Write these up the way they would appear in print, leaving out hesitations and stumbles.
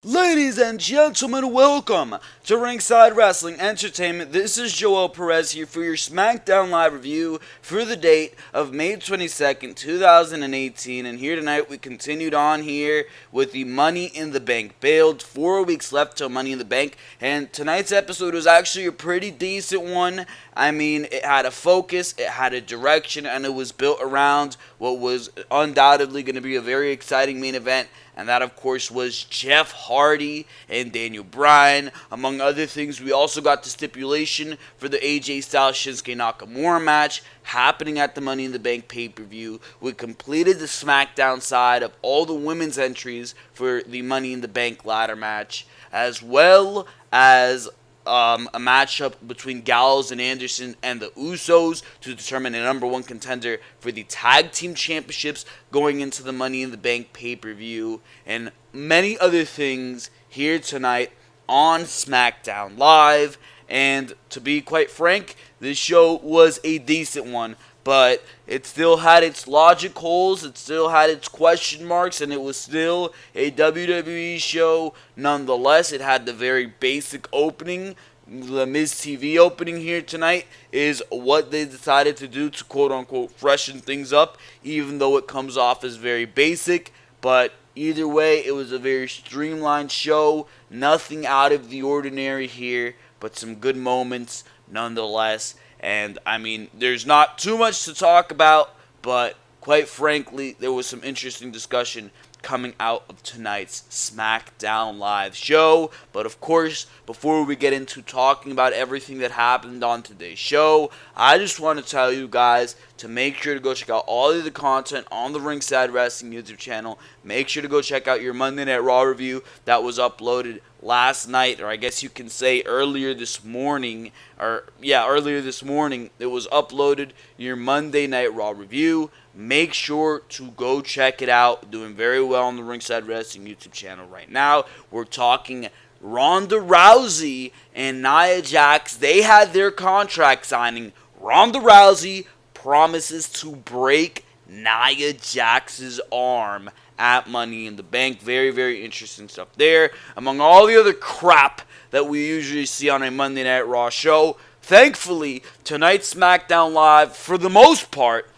Ladies and gentlemen, welcome to Ringside Wrestling Entertainment. This is Joel Perez here for your Smackdown Live review for the date of May 22nd, 2018. And here tonight we continued on here with the Money in the Bank build. 4 weeks left till Money in the Bank. And tonight's episode was actually a pretty decent one. I mean, it had a focus, it had a direction, and it was built around what was undoubtedly going to be a very exciting main event. And that, of course, was Jeff Hardy and Daniel Bryan. Among other things, we also got the stipulation for the AJ Styles Shinsuke Nakamura match happening at the Money in the Bank pay-per-view. We completed the SmackDown side of all the women's entries for the Money in the Bank ladder match, as well as a matchup between Gallows and Anderson and the Usos to determine a number one contender for the tag team championships going into the Money in the Bank pay-per-view, and many other things here tonight on SmackDown Live. And to be quite frank, this show was a decent one, but it still had its logic holes, it still had its question marks, and it was still a WWE show nonetheless. It had the very basic opening. The Miz TV opening here tonight is what they decided to do to quote-unquote freshen things up, even though it comes off as very basic. But either way, it was a very streamlined show. Nothing out of the ordinary here, but some good moments nonetheless. And, I mean, there's not too much to talk about, but quite frankly, there was some interesting discussion coming out of tonight's SmackDown Live show. But, of course, before we get into talking about everything that happened on today's show, I just want to tell you guys to make sure to go check out all of the content on the Ringside Wrestling YouTube channel. Make sure to go check out your Monday Night Raw review that was uploaded last night, or I guess you can say earlier this morning. Earlier this morning it was uploaded, your Monday Night Raw review. Make sure to go check it out. Doing very well on the Ringside Wrestling YouTube channel right now. We're talking Ronda Rousey and Nia Jax. They had their contract signing. Ronda Rousey promises to break Nia Jax's arm at Money in the Bank. Very, very interesting stuff there. Among all the other crap that we usually see on a Monday Night Raw show, thankfully, tonight's SmackDown Live, for the most part,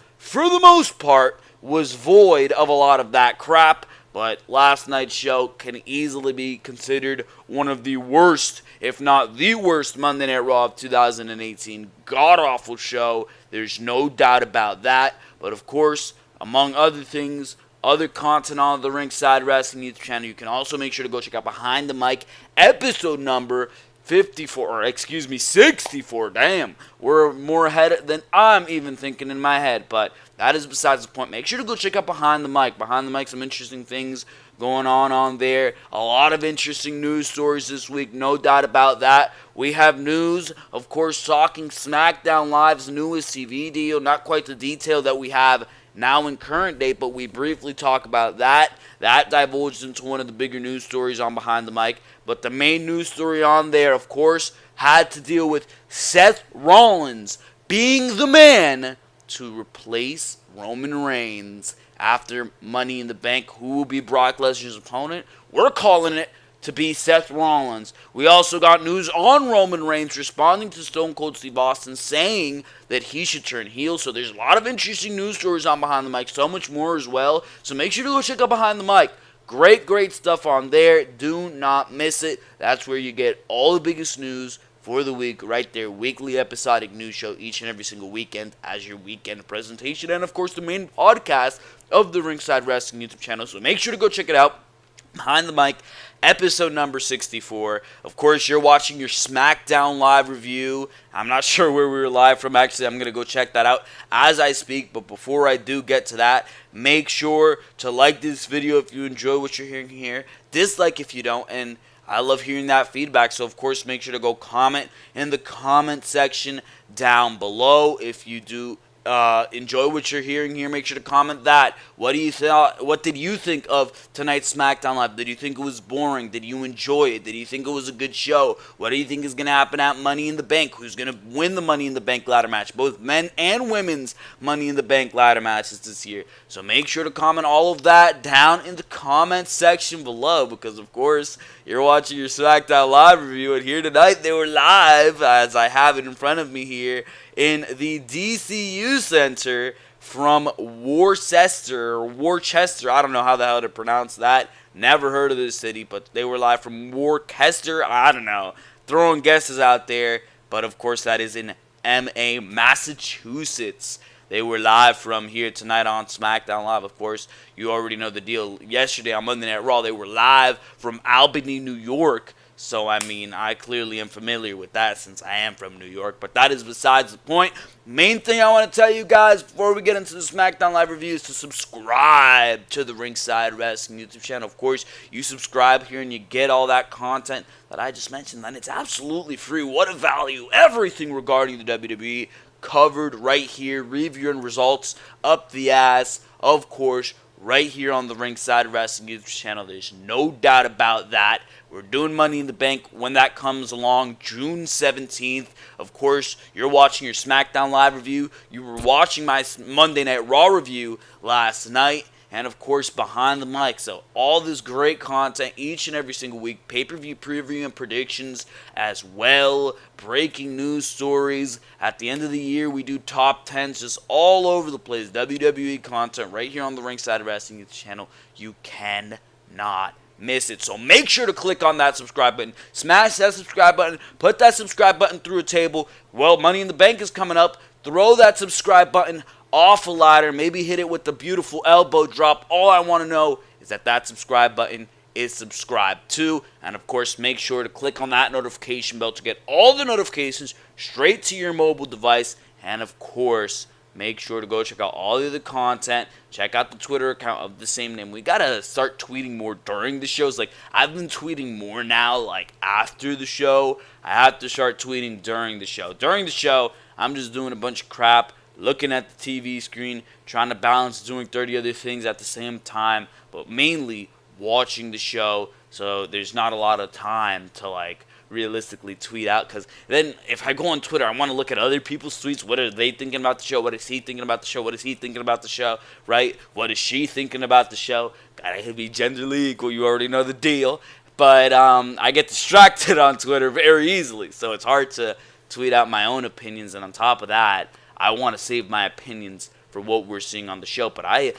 was void of a lot of that crap. But last night's show can easily be considered one of the worst, if not the worst, Monday Night Raw of 2018. God-awful show. There's no doubt about that. But of course, among other things, other content on the Ringside Wrestling YouTube channel, you can also make sure to go check out Behind the Mic episode number 64. Damn, we're more ahead than I'm even thinking in my head, but that is besides the point. Make sure to go check out Behind the Mic. Behind the Mic, some interesting things going on there. A lot of interesting news stories this week, no doubt about that. We have news, of course, talking SmackDown Live's newest TV deal. Not quite the detail that we have now in current date, but we briefly talk about that. That divulged into one of the bigger news stories on Behind the Mic. But the main news story on there, of course, had to deal with Seth Rollins being the man to replace Roman Reigns after Money in the Bank. Who will be Brock Lesnar's opponent? We're calling it to be Seth Rollins. We also got news on Roman Reigns responding to Stone Cold Steve Austin saying that he should turn heel. So there's a lot of interesting news stories on Behind the Mic, so much more as well. So make sure to go check out Behind the Mic. Great stuff on there. Do not miss it. That's where you get all the biggest news for the week right there. Weekly episodic news show each and every single weekend as your weekend presentation. And of course the main podcast of the Ringside Wrestling YouTube channel. So make sure to go check it out. Behind the Mic, episode number 64. Of course, you're watching your SmackDown Live review. I'm not sure where we were live from. Actually, I'm going to go check that out as I speak. But before I do get to that, make sure to like this video if you enjoy what you're hearing here. Dislike if you don't. And I love hearing that feedback. So, of course, make sure to go comment in the comment section down below if you do enjoy what you're hearing here, make sure to comment that. What did you think of tonight's SmackDown Live? Did you think it was boring? Did you enjoy it? Did you think it was a good show? What do you think is going to happen at Money in the Bank? Who's going to win the Money in the Bank ladder match? Both men and women's Money in the Bank ladder matches this year. So make sure to comment all of that down in the comment section below, because of course you're watching your SmackDown Live review, and here tonight they were live, as I have it in front of me here, in the DCU Center from Worcester, I don't know how the hell to pronounce that. Never heard of this city, but they were live from Worcester. I don't know. Throwing guesses out there, but of course that is in MA, Massachusetts. They were live from here tonight on SmackDown Live. Of course, you already know the deal. Yesterday on Monday Night Raw, they were live from Albany, New York. So, I mean, I clearly am familiar with that since I am from New York. But that is besides the point. Main thing I want to tell you guys before we get into the SmackDown Live review is to subscribe to the Ringside Wrestling YouTube channel. Of course, you subscribe here and you get all that content that I just mentioned. And it's absolutely free. What a value. Everything regarding the WWE covered right here. Review and results up the ass. Of course, right here on the Ringside Wrestling YouTube channel. There's no doubt about that. We're doing Money in the Bank when that comes along, June 17th. Of course, you're watching your SmackDown Live review. You were watching my Monday Night Raw review last night. And, of course, Behind the Mic. So, all this great content each and every single week. Pay-per-view preview and predictions as well. Breaking news stories. At the end of the year, we do top 10s just all over the place. WWE content right here on the Ringside Wrestling channel. You cannot miss it. So make sure to click on that subscribe button. Smash that subscribe button. Put that subscribe button through a table. Well, Money in the Bank is coming up. Throw that subscribe button off a ladder. Maybe hit it with the beautiful elbow drop. All I want to know is that subscribe button is subscribed to. And of course, make sure to click on that notification bell to get all the notifications straight to your mobile device. And of course, make sure to go check out all the other content. Check out the Twitter account of the same name. We gotta start tweeting more during the shows. Like, I've been tweeting more now, like, after the show. I have to start tweeting during the show. During the show, I'm just doing a bunch of crap, looking at the TV screen, trying to balance doing 30 other things at the same time, but mainly watching the show. So there's not a lot of time to, like, realistically tweet out, because then if I go on Twitter, I want to look at other people's tweets. What are they thinking about the show? What is he thinking about the show? What is he thinking about the show? Right? What is she thinking about the show? Gotta be genderly equal. You already know the deal. But I get distracted on Twitter very easily, so it's hard to tweet out my own opinions. And on top of that, I want to save my opinions for what we're seeing on the show. But I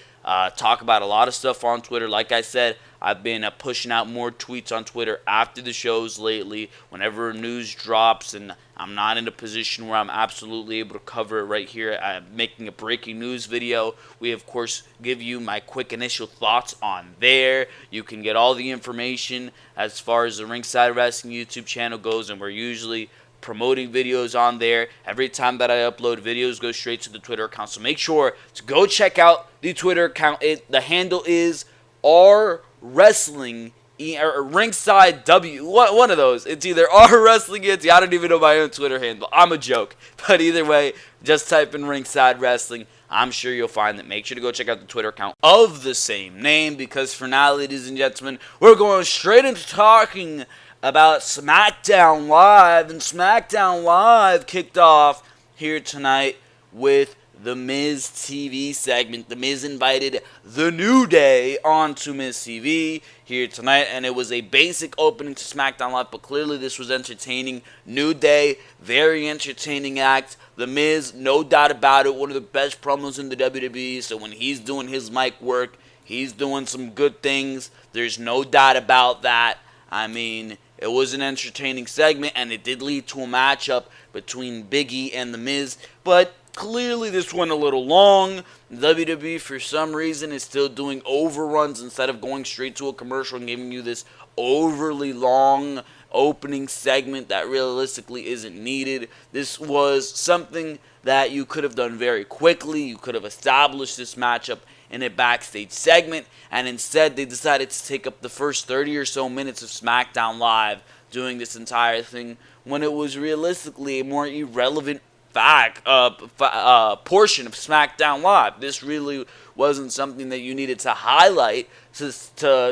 talk about a lot of stuff on Twitter. Like I said, I've been pushing out more tweets on Twitter after the shows lately. Whenever news drops and I'm not in a position where I'm absolutely able to cover it right here, I'm making a breaking news video. We, of course, give you my quick initial thoughts on there. You can get all the information as far as the Ringside Wrestling YouTube channel goes, and we're usually promoting videos on there. Every time that I upload videos, go straight to the Twitter account. So make sure to go check out the Twitter account. The handle is R Wrestling or Ringside W. One of those. It's either R Wrestling I don't even know my own Twitter handle. I'm a joke. But either way, just type in Ringside Wrestling. I'm sure you'll find that. Make sure to go check out the Twitter account of the same name, because for now, ladies and gentlemen, we're going straight into talking about SmackDown Live. And SmackDown Live kicked off here tonight with the Miz TV segment. The Miz invited The New Day onto Miz TV here tonight, and it was a basic opening to SmackDown Live, but clearly this was entertaining. New Day, very entertaining act. The Miz, no doubt about it, one of the best promos in the WWE, so when he's doing his mic work, he's doing some good things. There's no doubt about that. I mean, it was an entertaining segment, and it did lead to a matchup between Big E and The Miz, but clearly this went a little long. WWE, for some reason, is still doing overruns instead of going straight to a commercial and giving you this overly long opening segment that realistically isn't needed. This was something that you could have done very quickly. You could have established this matchup in a backstage segment, and instead they decided to take up the first 30 or so minutes of SmackDown Live doing this entire thing when it was realistically a more irrelevant portion of SmackDown Live. This really wasn't something that you needed to highlight to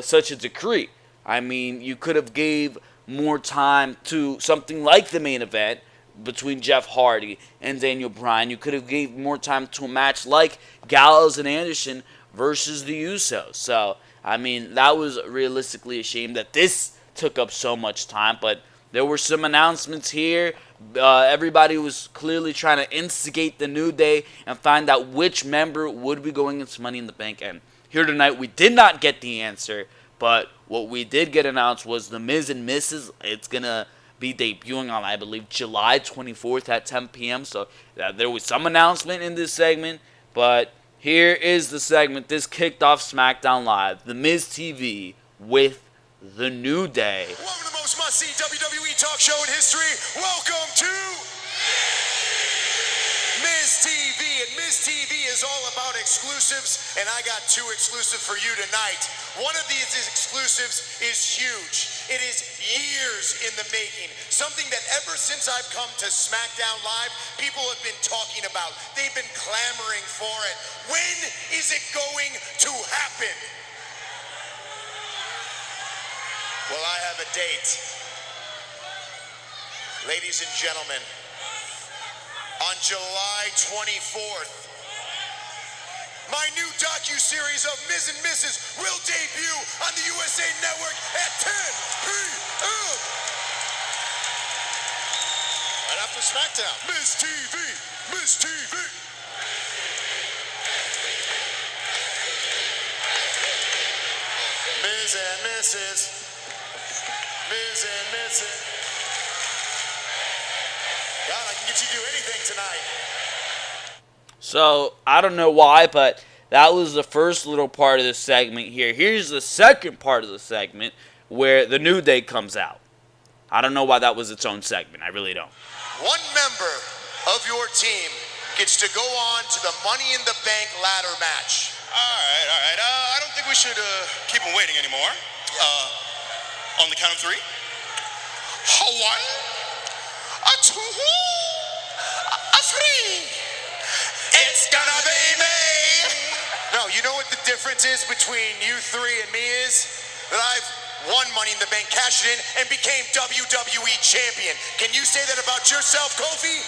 such a degree. I mean, you could have gave more time to something like the main event between Jeff Hardy and Daniel Bryan. You could have gave more time to a match like Gallows and Anderson versus the Usos. So, I mean, that was realistically a shame that this took up so much time, but there were some announcements here. Everybody was clearly trying to instigate the New Day and find out which member would be going into Money in the Bank. And here tonight, we did not get the answer, but what we did get announced was The Miz and Mrs. It's going to be debuting on, I believe, July 24th at 10 p.m. So there was some announcement in this segment, but here is the segment. This kicked off SmackDown Live. The Miz TV with The New Day. Welcome to the most must-see WWE talk show in history. Welcome to Miz TV. And Miz TV is all about exclusives, and I got two exclusives for you tonight. One of these exclusives is huge. It is years in the making. Something that ever since I've come to SmackDown Live, people have been talking about. They've been clamoring for it. When is it going to happen? Well, I have a date. Ladies and gentlemen, on July 24th, my new docu-series of Miz and Mrs. will debut on the USA Network at 10 p.m. Right after SmackDown. Miz TV, Miz TV. Miz and Mrs. Miz and Mrs. God, I can get you to do anything tonight. So, I don't know why, but that was the first little part of the segment here. Here's the second part of the segment where the New Day comes out. I don't know why that was its own segment. I really don't. One member of your team gets to go on to the Money in the Bank ladder match. All right. I don't think we should keep him waiting anymore. On the count of three. 1, 2, 3. It's gonna be me. No, you know what the difference is between you three and me is? That I've won Money in the Bank, cashed it in, and became WWE Champion. Can you say that about yourself, Kofi?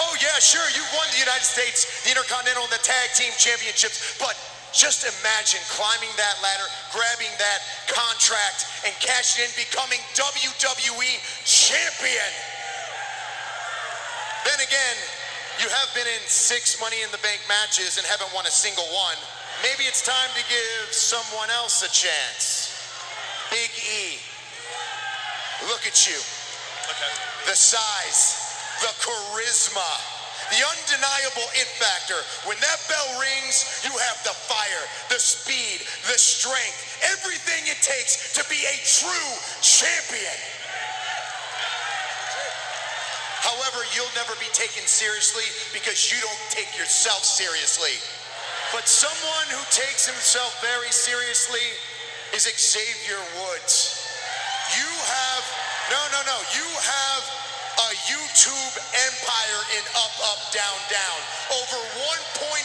Oh yeah, sure, you won the United States, the Intercontinental, and the Tag Team Championships, but just imagine climbing that ladder, grabbing that contract, and cashing in, becoming WWE Champion. Then again, you have been in 6 Money in the Bank matches and haven't won a single one. Maybe it's time to give someone else a chance. Big E. Look at you. Okay. The size, the charisma, the undeniable it factor. When that bell rings, you have the fire, the speed, the strength, everything it takes to be a true champion. However, you'll never be taken seriously because you don't take yourself seriously. But someone who takes himself very seriously is Xavier Woods. You have a YouTube empire in Up, Up, Down, Down. Over 1.5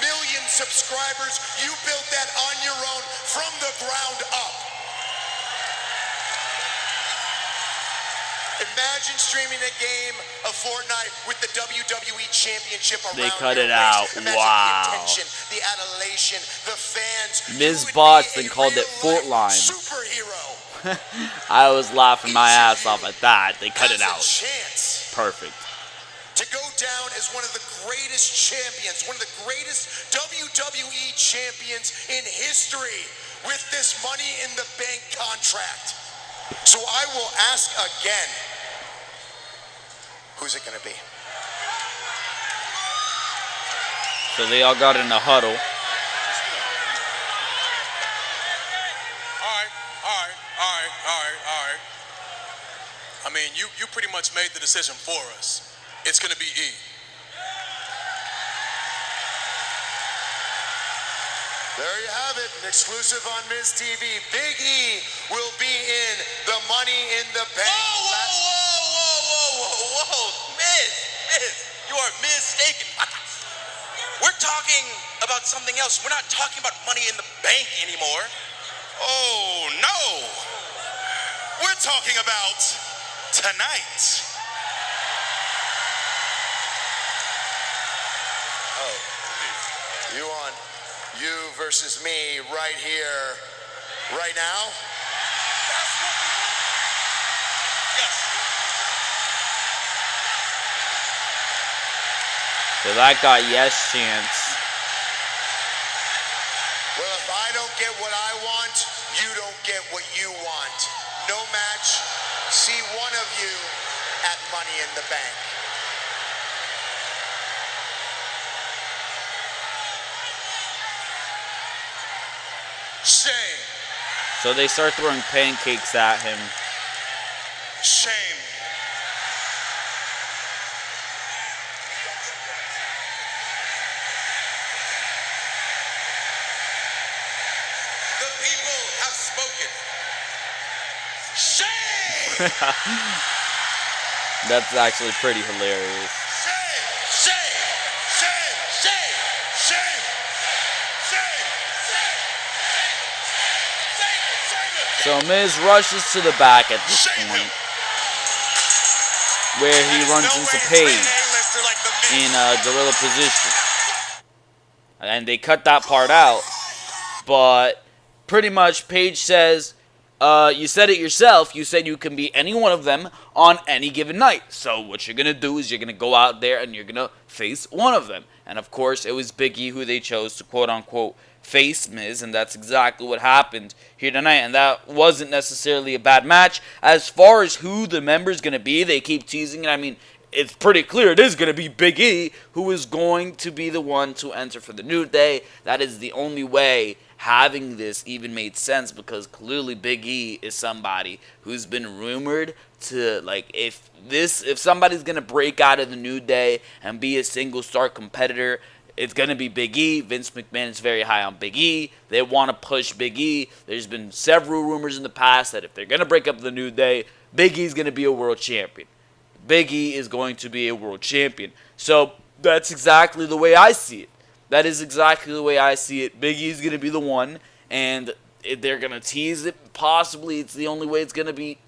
million subscribers. You built that on your own from the ground up. Imagine streaming a game of Fortnite with the WWE Championship around They cut your it out. waist. Imagine Wow. the attention, the adulation, the fans. Miz You would Botched be and a called it real-life Fortline. Superhero. I was laughing my ass off at that. They cut it Has a out. chance Perfect. to go down as one of the greatest champions, one of the greatest WWE champions in history with this Money in the Bank contract. So I will ask again, who's it gonna be? So they all got in a huddle. All right. I mean, you pretty much made the decision for us. It's gonna be E. There you have it, an exclusive on Miz TV. Big E will be in the Money in the Bank. Whoa. Miz, you are mistaken. We're talking about something else. We're not talking about Money in the Bank anymore. Oh, no. We're talking about tonight. Oh, you want you versus me right here, right now? That's what we want. Yes. So that got yes chance. Well, if I don't get what I want, you don't get what you want. No match. See one of you at Money in the Bank. Shame. So they start throwing pancakes at him. Shame. The people have spoken. Shame! That's actually pretty hilarious. Shame! Shame! Shame! Shame! Shame! Shame! So Miz rushes to the back at this Shame point, him! where he runs No into way to train Paige an A-lister like the Miz. in a gorilla position. And they cut that part out. But pretty much Paige says, you said it yourself. You said you can be any one of them on any given night. So what you're going to do is you're going to go out there and you're going to face one of them. And of course, it was Big E who they chose to quote-unquote face Miz. And that's exactly what happened here tonight. And that wasn't necessarily a bad match. As far as who the member's going to be, they keep teasing it. I mean, it's pretty clear it is going to be Big E who is going to be the one to enter for the New Day. That is the only way having this even made sense, because clearly Big E is somebody who's been rumored to, like, if somebody's going to break out of the New Day and be a single star competitor, it's going to be Big E. Vince McMahon is very high on Big E. They want to push Big E. There's been several rumors in the past that if they're going to break up the New Day, Big E is going to be a world champion. Big E is going to be a world champion. So that's exactly the way I see it. That is exactly the way I see it. Big E is going to be the one, and they're going to tease it. Possibly it's the only way it's going to be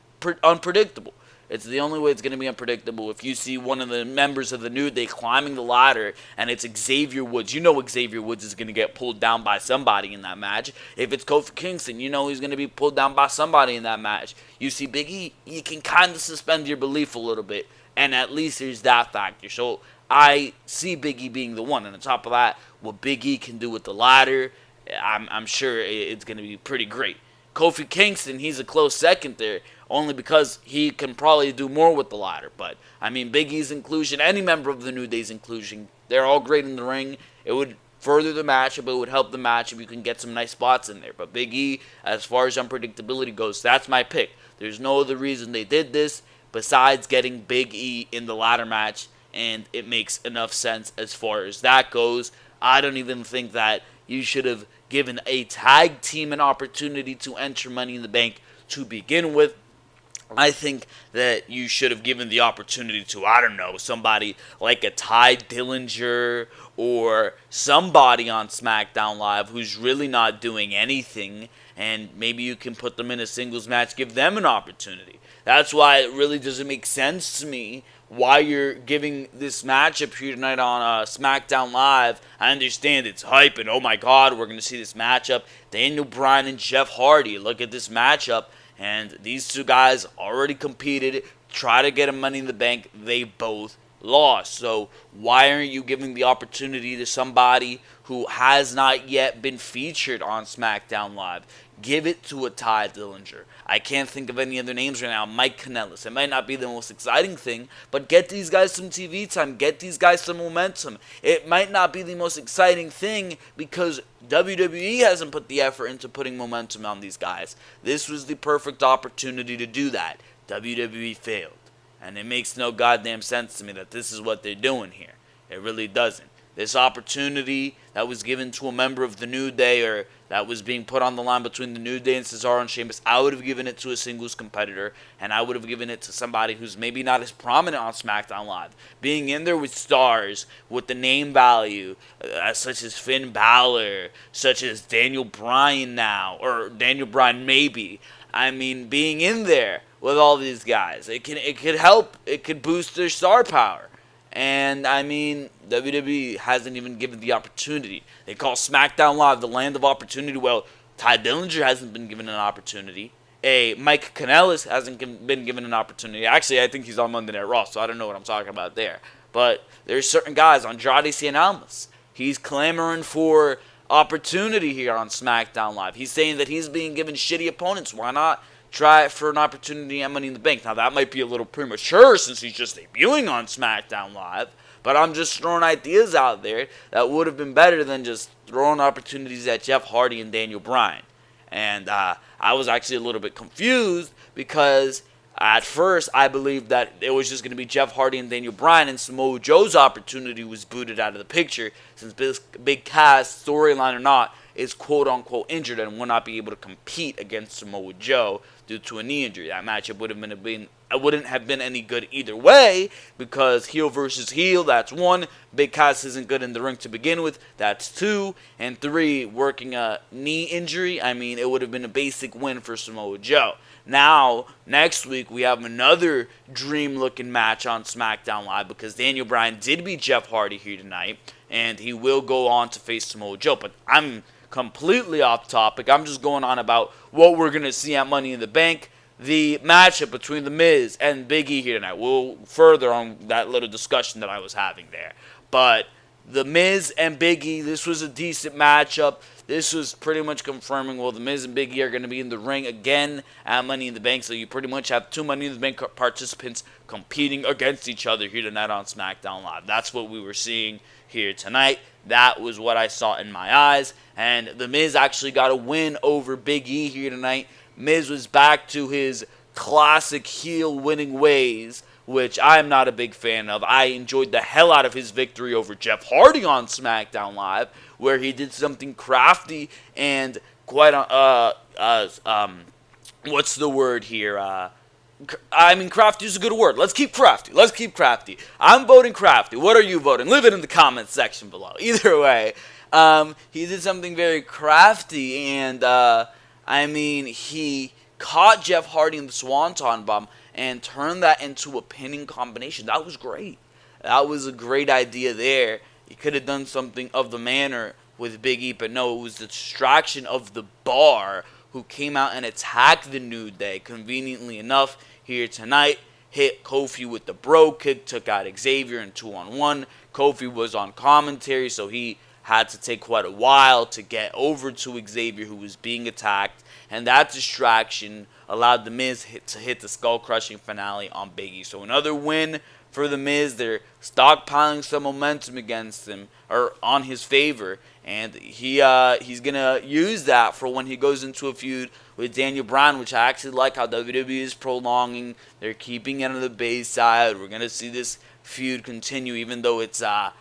unpredictable. It's the only way it's going to be unpredictable. If you see one of the members of the New Day climbing the ladder and it's Xavier Woods, you know Xavier Woods is going to get pulled down by somebody in that match. If it's Kofi Kingston, you know he's going to be pulled down by somebody in that match. You see Big E, you can kind of suspend your belief a little bit, and at least there's that factor. So I see Big E being the one. And on top of that, what Big E can do with the ladder, I'm sure it's going to be pretty great. Kofi Kingston, he's a close second there, only because he can probably do more with the ladder. But, I mean, Big E's inclusion, any member of the New Day's inclusion, they're all great in the ring. It would further the matchup. It would help the match if you can get some nice spots in there. But Big E, as far as unpredictability goes, that's my pick. There's no other reason they did this besides getting Big E in the ladder match, and it makes enough sense as far as that goes. I don't even think that you should have given a tag team an opportunity to enter Money in the Bank to begin with. I think that you should have given the opportunity to, I don't know, somebody like a Ty Dillinger or somebody on SmackDown Live who's really not doing anything, and maybe you can put them in a singles match, give them an opportunity. That's why it really doesn't make sense to me why you're giving this matchup here tonight on SmackDown Live. I understand it's hype and oh my god, we're going to see this matchup. Daniel Bryan and Jeff Hardy. Look at this matchup. And these two guys already competed, try to get a Money in the Bank. They both lost. So why aren't you giving the opportunity to somebody who has not yet been featured on SmackDown Live? Give it to a Ty Dillinger. I can't think of any other names right now. Mike Kanellis. It might not be the most exciting thing, but get these guys some TV time. Get these guys some momentum. It might not be the most exciting thing because WWE hasn't put the effort into putting momentum on these guys. This was the perfect opportunity to do that. WWE failed. And it makes no goddamn sense to me that this is what they're doing here. It really doesn't. this opportunity that was given to a member of the New Day, or that was being put on the line between the New Day and Cesaro and Sheamus, I would have given it to a singles competitor, and I would have given it to somebody who's maybe not as prominent on SmackDown Live. Being in there with stars with the name value, such as Finn Balor, such as Daniel Bryan now, or Daniel Bryan maybe. I mean, being in there with all these guys, it could help, it could boost their star power. And, I mean, WWE hasn't even given the opportunity. They call SmackDown Live the land of opportunity. Well, Ty Dillinger hasn't been given an opportunity. Mike Kanellis hasn't been given an opportunity. Actually, I think he's on Monday Night Raw, so I don't know what I'm talking about there. But there's certain guys, Andrade Cien Almas. He's clamoring for opportunity here on SmackDown Live. He's saying that he's being given shitty opponents. Why not try for an opportunity at Money in the Bank? Now, that might be a little premature since he's just debuting on SmackDown Live, but I'm just throwing ideas out there that would have been better than just throwing opportunities at Jeff Hardy and Daniel Bryan. And I was actually a little bit confused because at first I believed that it was just going to be Jeff Hardy and Daniel Bryan, and Samoa Joe's opportunity was booted out of the picture since Big Cass, storyline or not, is quote-unquote injured and will not be able to compete against Samoa Joe due to a knee injury. That matchup wouldn't have been any good either way, because heel versus heel, that's one. Big Cass isn't good in the ring to begin with, that's two. And three, working a knee injury, I mean, it would have been a basic win for Samoa Joe. Now, next week, we have another dream-looking match on SmackDown Live, because Daniel Bryan did beat Jeff Hardy here tonight, and he will go on to face Samoa Joe. But I'm completely off topic. I'm just going on about what we're going to see at Money in the Bank. The matchup between The Miz and Big E here tonight. We'll further on that little discussion that I was having there. But The Miz and Big E, this was a decent matchup. This was pretty much confirming, well, The Miz and Big E are going to be in the ring again at Money in the Bank. So you pretty much have two Money in the Bank participants competing against each other here tonight on SmackDown Live. That's what we were seeing here tonight. That was what I saw in my eyes. And The Miz actually got a win over Big E here tonight. Miz was back to his classic heel winning ways, which I'm not a big fan of. I enjoyed the hell out of his victory over Jeff Hardy on SmackDown Live, where he did something crafty and quite, what's the word here? I mean, crafty is a good word. Let's keep crafty. I'm voting crafty. What are you voting? Leave it in the comments section below. Either way, he did something very crafty, and I mean, he caught Jeff Hardy in the Swanton Bomb and turned that into a pinning combination. That was great. That was a great idea there. He could have done something of the manner with Big E, but no, it was the distraction of the Bar, who came out and attacked the New Day, conveniently enough, here tonight. Hit Kofi with the bro kick, took out Xavier in 2-on-1. Kofi was on commentary, so he had to take quite a while to get over to Xavier, who was being attacked. And that distraction allowed The Miz to hit the skull-crushing finale on Big E. So another win for The Miz. They're stockpiling some momentum against him, or on his favor. And he's going to use that for when he goes into a feud with Daniel Bryan, which I actually like how WWE is prolonging. They're keeping it on the base side. We're going to see this feud continue, even though it's at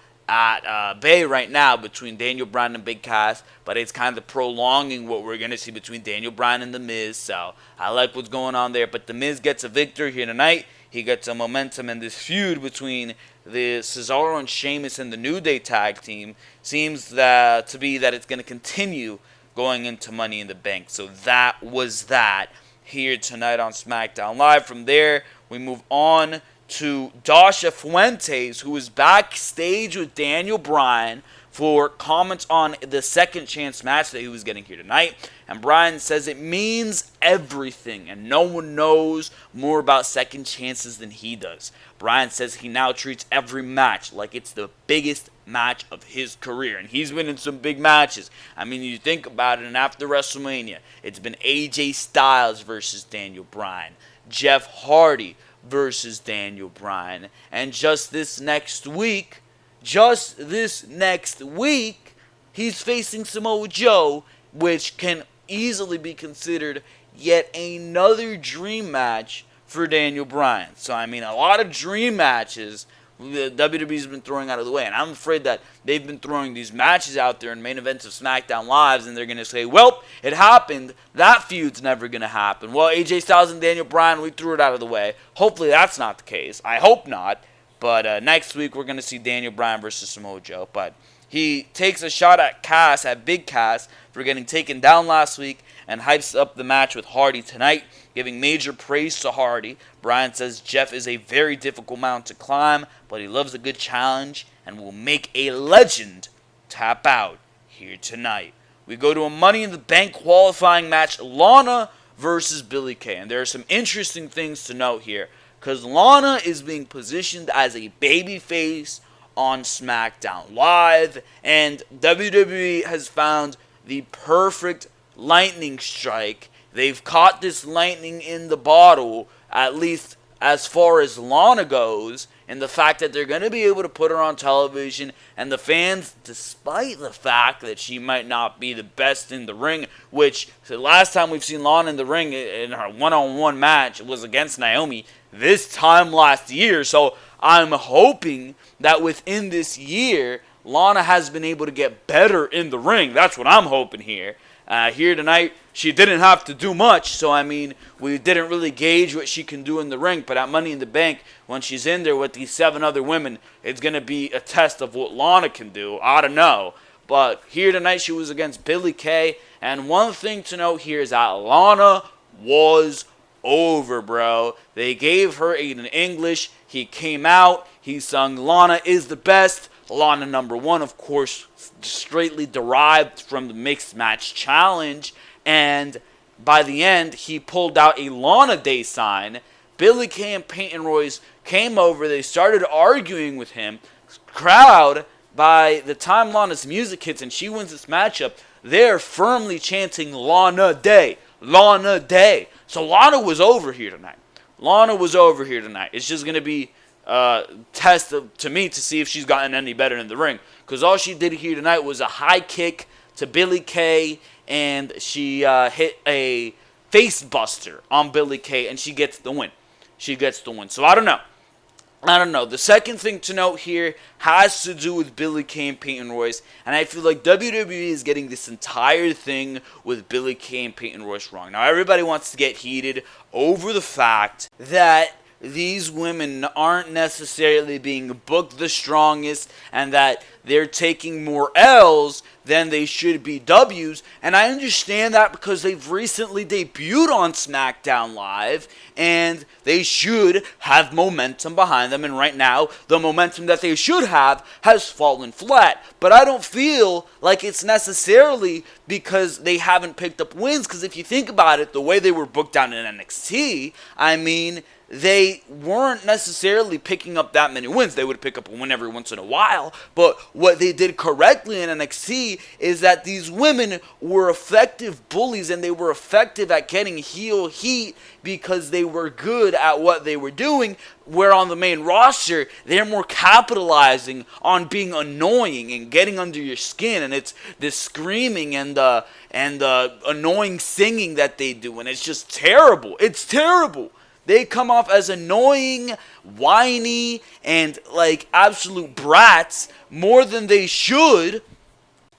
bay right now between Daniel Bryan and Big Cass, but it's kind of prolonging what we're going to see between Daniel Bryan and The Miz, so I like what's going on there. But The Miz gets a victory here tonight. He gets a momentum in this feud between the Cesaro and Sheamus and the New Day tag team. Seems to be that it's going to continue going into Money in the Bank. So that was that here tonight on SmackDown Live. From there, we move on to Dasha Fuentes, who was backstage with Daniel Bryan for comments on the second chance match that he was getting here tonight. And Bryan says it means everything, and no one knows more about second chances than he does. Bryan says he now treats every match like it's the biggest match of his career, and he's been in some big matches. I mean, you think about it, and after WrestleMania, it's been AJ Styles versus Daniel Bryan, Jeff Hardy versus Daniel Bryan, and just this next week, he's facing Samoa Joe, which can easily be considered yet another dream match for Daniel Bryan. So, I mean, a lot of dream matches the WWE's been throwing out of the way. And I'm afraid that they've been throwing these matches out there in main events of SmackDown Lives, and they're going to say, well, it happened. That feud's never going to happen. Well, AJ Styles and Daniel Bryan, we threw it out of the way. Hopefully that's not the case. I hope not. But next week we're going to see Daniel Bryan versus Samoa Joe. But he takes a shot at Big Cass, for getting taken down last week, and hypes up the match with Hardy tonight, giving major praise to Hardy. Bryan says Jeff is a very difficult mountain to climb, but he loves a good challenge and will make a legend tap out here tonight. We go to a Money in the Bank qualifying match, Lana versus Billie Kay. And there are some interesting things to note here, because Lana is being positioned as a babyface on SmackDown Live, and WWE has found the perfect lightning strike. They've caught this lightning in the bottle, at least as far as Lana goes, and the fact that they're going to be able to put her on television, and the fans, despite the fact that she might not be the best in the ring, which the last time we've seen Lana in the ring in her one-on-one match was against Naomi this time last year. So I'm hoping that within this year, Lana has been able to get better in the ring. That's what I'm hoping here. Here tonight, she didn't have to do much, so I mean, we didn't really gauge what she can do in the ring, but at Money in the Bank, when she's in there with these 7 other women, it's going to be a test of what Lana can do. I don't know. But here tonight, she was against Billie Kay, and one thing to note here is that Lana was over, bro. They gave her in English. He came out, he sung Lana is the best. Lana number 1, of course, straightly derived from the Mixed Match Challenge. And by the end, he pulled out a Lana Day sign. Billie Kay and Peyton Royce came over. They started arguing with him. Crowd, by the time Lana's music hits and she wins this matchup, they're firmly chanting Lana Day. Lana Day. So Lana was over here tonight. Lana was over here tonight. It's just going to be test to me to see if she's gotten any better in the ring, because all she did here tonight was a high kick to Billie Kay, and she hit a face buster on Billie Kay, and she gets the win. So I don't know. The second thing to note here has to do with Billie Kay and Peyton Royce, and I feel like WWE is getting this entire thing with Billie Kay and Peyton Royce wrong. Now everybody wants to get heated over the fact that these women aren't necessarily being booked the strongest, and that they're taking more L's than they should be W's. And I understand that because they've recently debuted on SmackDown Live, and they should have momentum behind them. And right now, the momentum that they should have has fallen flat. But I don't feel like it's necessarily because they haven't picked up wins, because if you think about it, the way they were booked down in NXT, I mean, they weren't necessarily picking up that many wins. They would pick up a win every once in a while. But what they did correctly in NXT is that these women were effective bullies, and they were effective at getting heel heat because they were good at what they were doing. Where on the main roster, they're more capitalizing on being annoying and getting under your skin. And it's the screaming and the annoying singing that they do. And it's just terrible. It's terrible. They come off as annoying, whiny, and like absolute brats more than they should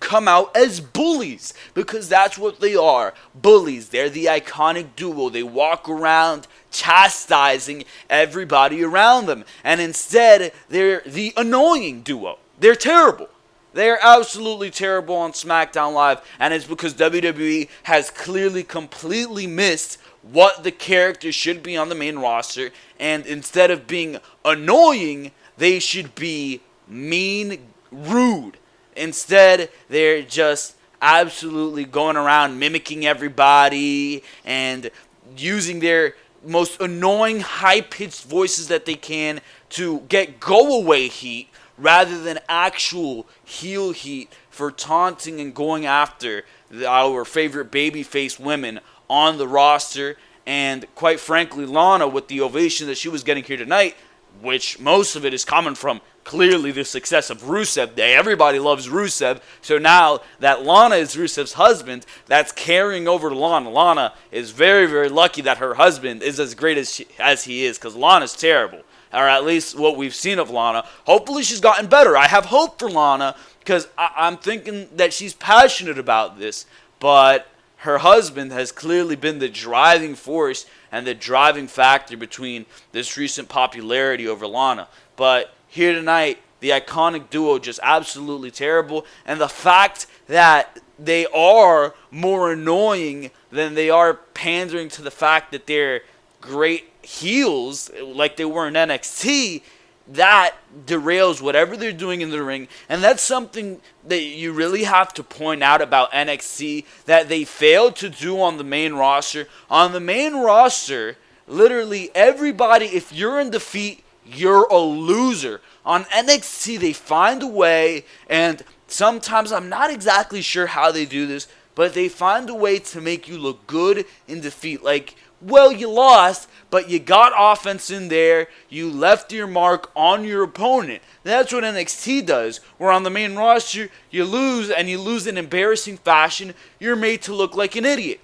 come out as bullies, because that's what they are. Bullies. They're the iconic duo. They walk around chastising everybody around them. And instead, they're the annoying duo. They're terrible. They're absolutely terrible on SmackDown Live, and it's because WWE has clearly completely missed what the characters should be on the main roster, and instead of being annoying, they should be mean, rude. Instead, they're just absolutely going around mimicking everybody and using their most annoying high-pitched voices that they can to get go-away heat rather than actual heel heat for taunting and going after our favorite babyface women on the roster. And quite frankly, Lana, with the ovation that she was getting here tonight, which most of it is coming from clearly the success of Rusev Day. Everybody loves Rusev, so now that Lana is Rusev's husband, that's carrying over to Lana. Lana is very, very lucky that her husband is as great as he is, because Lana's terrible. or at least what we've seen of Lana. Hopefully she's gotten better. I have hope for Lana because I'm thinking that she's passionate about this, but her husband has clearly been the driving force and the driving factor between this recent popularity over Lana. But here tonight, the iconic duo just absolutely terrible, and the fact that they are more annoying than they are pandering to the fact that they're great heels like they were in NXT, that derails whatever they're doing in the ring. And that's something that you really have to point out about NXT that they failed to do on the main roster. On the main roster, literally everybody, if you're in defeat, you're a loser. On NXT, they find a way, and sometimes I'm not exactly sure how they do this, but they find a way to make you look good in defeat. Like, well, you lost, but you got offense in there. You left your mark on your opponent. That's what NXT does. Where on the main roster, you lose, and you lose in embarrassing fashion. You're made to look like an idiot.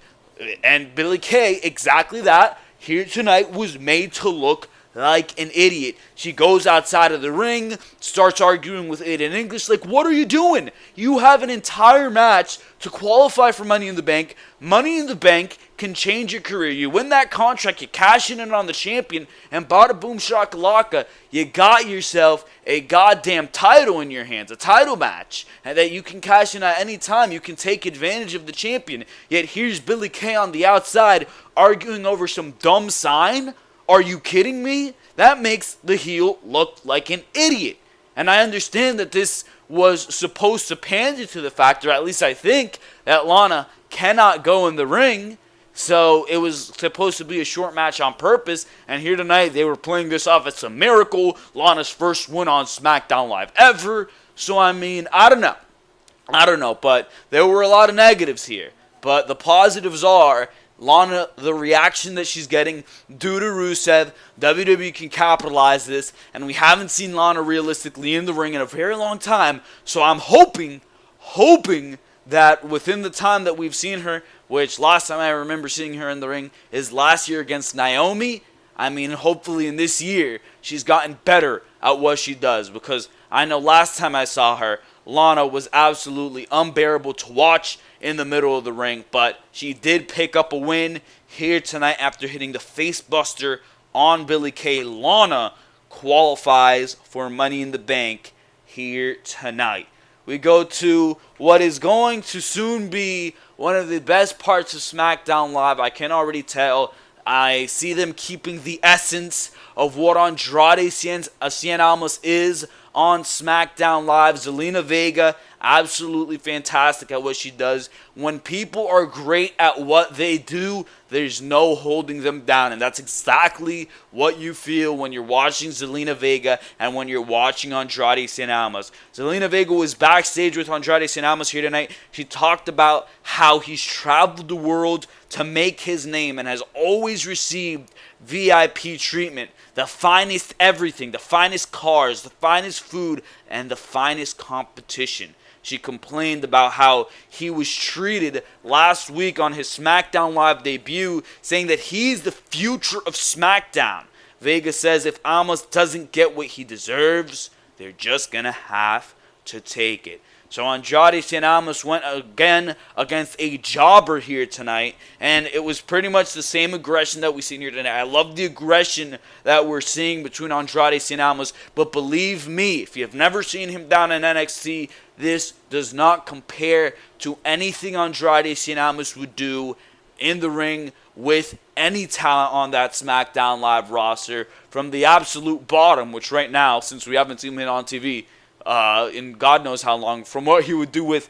And Billie Kay, exactly that, here tonight was made to look like an idiot. She goes outside of the ring, starts arguing with Aiden English. Like, what are you doing? You have an entire match to qualify for Money in the Bank. Money in the Bank can change your career. You win that contract, you cash in on the champion, and bada boom shakalaka, you got yourself a goddamn title in your hands, a title match, and that you can cash in at any time. You can take advantage of the champion. Yet here's Billie Kay on the outside arguing over some dumb sign. Are you kidding me? That makes the heel look like an idiot. And I understand that this was supposed to pander to the fact, or at least I think, that Lana cannot go in the ring. So it was supposed to be a short match on purpose. And here tonight, they were playing this off as a miracle. Lana's first win on SmackDown Live ever. So, I mean, I don't know. But there were a lot of negatives here. But the positives are Lana, the reaction that she's getting due to Rusev. WWE can capitalize this, and we haven't seen Lana realistically in the ring in a very long time. So I'm hoping that within the time that we've seen her, which last time I remember seeing her in the ring is last year against Naomi. I mean, hopefully in this year, she's gotten better at what she does, because I know last time I saw her, Lana was absolutely unbearable to watch in the middle of the ring, but she did pick up a win here tonight after hitting the face buster on Billie Kay. Lana qualifies for Money in the Bank here tonight. We go to what is going to soon be one of the best parts of SmackDown Live. I can already tell. I see them keeping the essence of what Andrade Cien Almas is on SmackDown Live. Zelina Vega, absolutely fantastic at what she does. When people are great at what they do, there's no holding them down. And that's exactly what you feel when you're watching Zelina Vega and when you're watching Andrade Cien Almas. Zelina Vega was backstage with Andrade Cien Almas here tonight. She talked about how he's traveled the world to make his name and has always received VIP treatment. The finest everything, the finest cars, the finest food, and the finest competition. She complained about how he was treated last week on his SmackDown Live debut, saying that he's the future of SmackDown. Vega says if Almas doesn't get what he deserves, they're just going to have to take it. So Andrade Cien Almas went again against a jobber here tonight, and it was pretty much the same aggression that we've seen here tonight. I love the aggression that we're seeing between Andrade Cien Almas, but believe me, if you've never seen him down in NXT, this does not compare to anything Andrade Cien Almas would do in the ring with any talent on that SmackDown Live roster from the absolute bottom, which right now, since we haven't seen him on TV, in God knows how long, from what he would do with,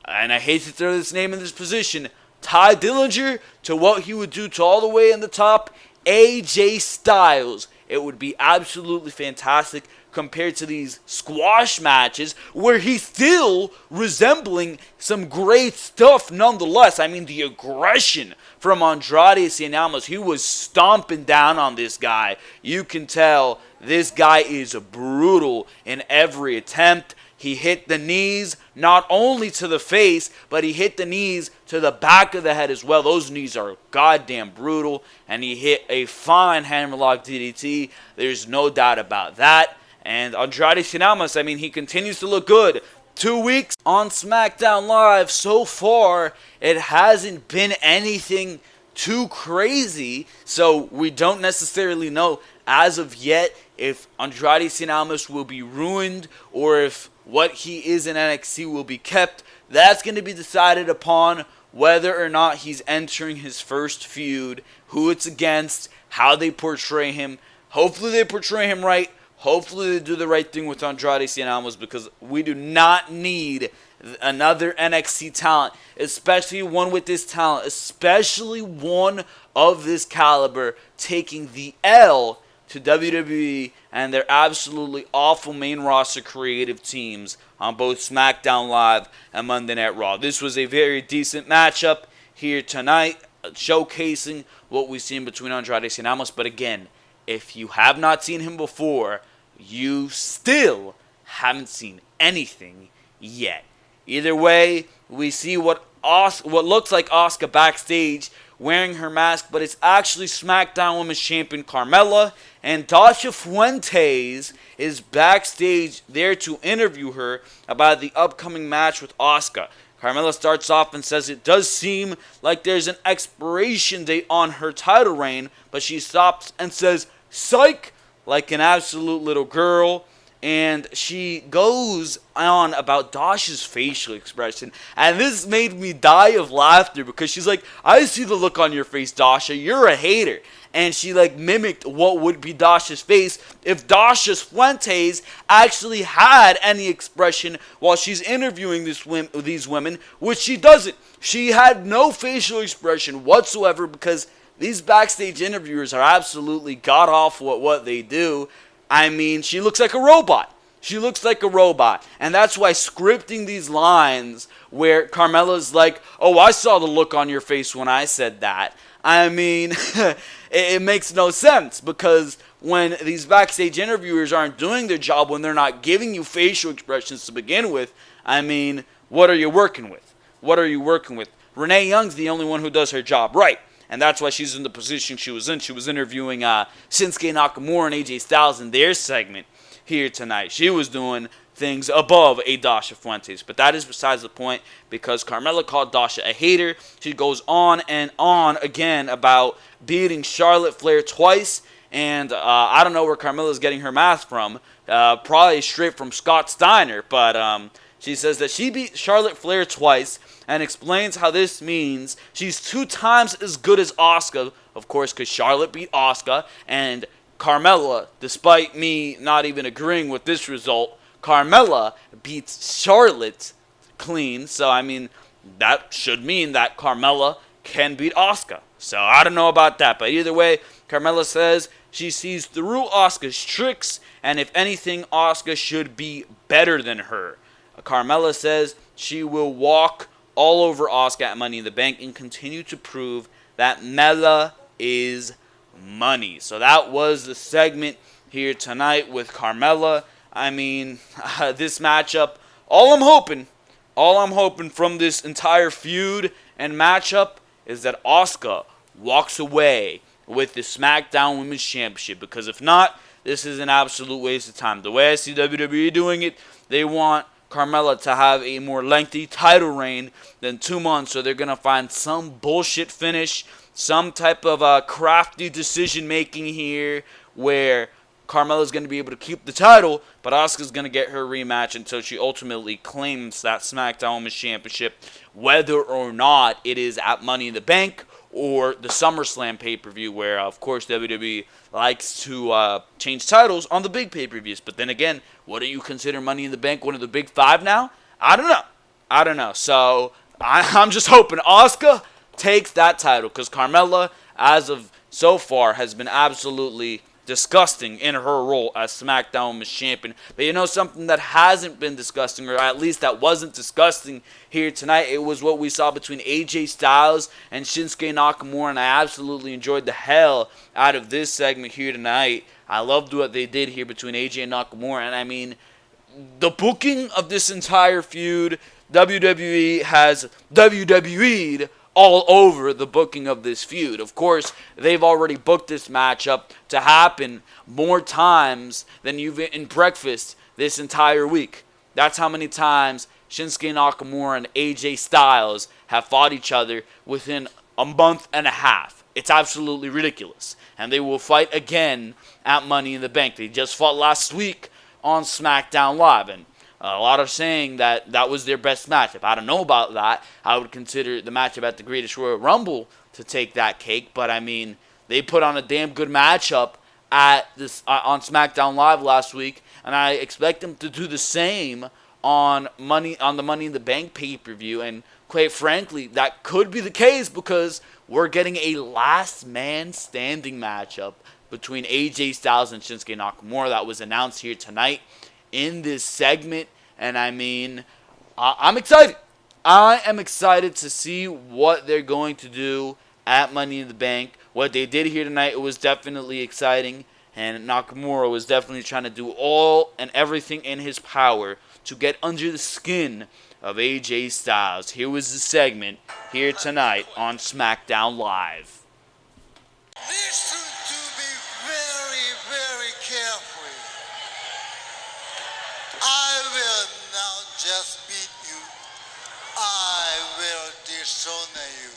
and I hate to throw this name in this position, Ty Dillinger, to what he would do to all the way in the top, AJ Styles. It would be absolutely fantastic compared to these squash matches where he's still resembling some great stuff nonetheless. I mean, the aggression from Andrade Cien Almas, he was stomping down on this guy. You can tell this guy is brutal in every attempt. He hit the knees not only to the face, but he hit the knees to the back of the head as well. Those knees are goddamn brutal. And he hit a fine hammerlock DDT. There's no doubt about that. And Andrade Cien Almas, I mean, he continues to look good. 2 weeks on SmackDown Live. So far, it hasn't been anything too crazy. So we don't necessarily know as of yet if Andrade Cien Almas will be ruined or if what he is in NXT will be kept. That's going to be decided upon whether or not he's entering his first feud, who it's against, how they portray him. Hopefully they portray him right. Hopefully they do the right thing with Andrade Cien Almas, because we do not need another NXT talent, especially one with this talent, especially one of this caliber, taking the L to WWE and their absolutely awful main roster creative teams on both SmackDown Live and Monday Night Raw. This was a very decent matchup here tonight, showcasing what we've seen between Andrade Cien Almas. But again, if you have not seen him before, you still haven't seen anything yet. Either way, we see what looks like Asuka backstage wearing her mask, but it's actually SmackDown Women's Champion Carmella, and Dasha Fuentes is backstage there to interview her about the upcoming match with Asuka. Carmella starts off and says it does seem like there's an expiration date on her title reign, but she stops and says, "Psych," like an absolute little girl. And she goes on about Dasha's facial expression. And this made me die of laughter, because she's like, "I see the look on your face, Dasha. You're a hater." And she mimicked what would be Dasha's face if Dasha Fuentes actually had any expression while she's interviewing these women, which she doesn't. She had no facial expression whatsoever, because these backstage interviewers are absolutely god-awful at what they do. I mean, she looks like a robot. She looks like a robot. And that's why scripting these lines where Carmella's like, "Oh, I saw the look on your face when I said that." I mean, it makes no sense, because when these backstage interviewers aren't doing their job, when they're not giving you facial expressions to begin with, I mean, what are you working with? What are you working with? Renee Young's the only one who does her job right. And that's why she's in the position she was in. She was interviewing Shinsuke Nakamura and AJ Styles in their segment here tonight. She was doing things above a Dasha Fuentes. But that is besides the point, because Carmella called Dasha a hater. She goes on and on again about beating Charlotte Flair twice. And I don't know where Carmella's getting her math from. Probably straight from Scott Steiner. But she says that she beat Charlotte Flair twice, and explains how this means she's 2 times as good as Asuka, of course, because Charlotte beat Asuka, and Carmella, despite me not even agreeing with this result, Carmella beats Charlotte clean. So, I mean, that should mean that Carmella can beat Asuka. So, I don't know about that, but either way, Carmella says she sees through Asuka's tricks, and if anything, Asuka should be better than her. Carmella says she will walk all over Asuka at Money in the Bank and continue to prove that Mela is money. So that was the segment here tonight with Carmella. I mean, this matchup, all I'm hoping from this entire feud and matchup is that Asuka walks away with the SmackDown Women's Championship, because if not, this is an absolute waste of time. The way I see WWE doing it, they want Carmella to have a more lengthy title reign than 2 months, so they're going to find some bullshit finish, some type of crafty decision making here where Carmella's going to be able to keep the title, but Asuka's going to get her rematch until she ultimately claims that SmackDown Women's Championship, whether or not it is at Money in the Bank or the SummerSlam pay-per-view, where, of course, WWE likes to change titles on the big pay-per-views. But then again, what do you consider Money in the Bank, one of the big 5 now? I don't know. So, I'm just hoping Asuka takes that title, because Carmella, as of so far, has been absolutely disgusting in her role as SmackDown Women's Champion. But you know something that hasn't been disgusting, or at least that wasn't disgusting here tonight? It was what we saw between AJ Styles and Shinsuke Nakamura, and I absolutely enjoyed the hell out of this segment here tonight. I loved what they did here between AJ and Nakamura, and I mean, the booking of this entire feud, WWE has WWE'd all over the booking of this feud. Of course, they've already booked this matchup to happen more times than you've eaten breakfast this entire week. That's how many times Shinsuke Nakamura and AJ Styles have fought each other within a month and a half. It's absolutely ridiculous. And they will fight again at Money in the Bank. They just fought last week on SmackDown Live, and a lot are saying that that was their best matchup. I don't know about that. I would consider the matchup at the Greatest Royal Rumble to take that cake, but I mean, they put on a damn good matchup at this on SmackDown Live last week, and I expect them to do the same on the Money in the Bank pay-per-view. And quite frankly, that could be the case because we're getting a last man standing matchup between AJ Styles and Shinsuke Nakamura that was announced here tonight in this segment. And I mean, I'm excited. I am excited to see what they're going to do at Money in the Bank. What they did here tonight was definitely exciting, and Nakamura was definitely trying to do all and everything in his power to get under the skin of AJ Styles. Here was the segment here tonight on SmackDown Live. Listen to me very, very carefully. I will not just beat you. I will dishonor you.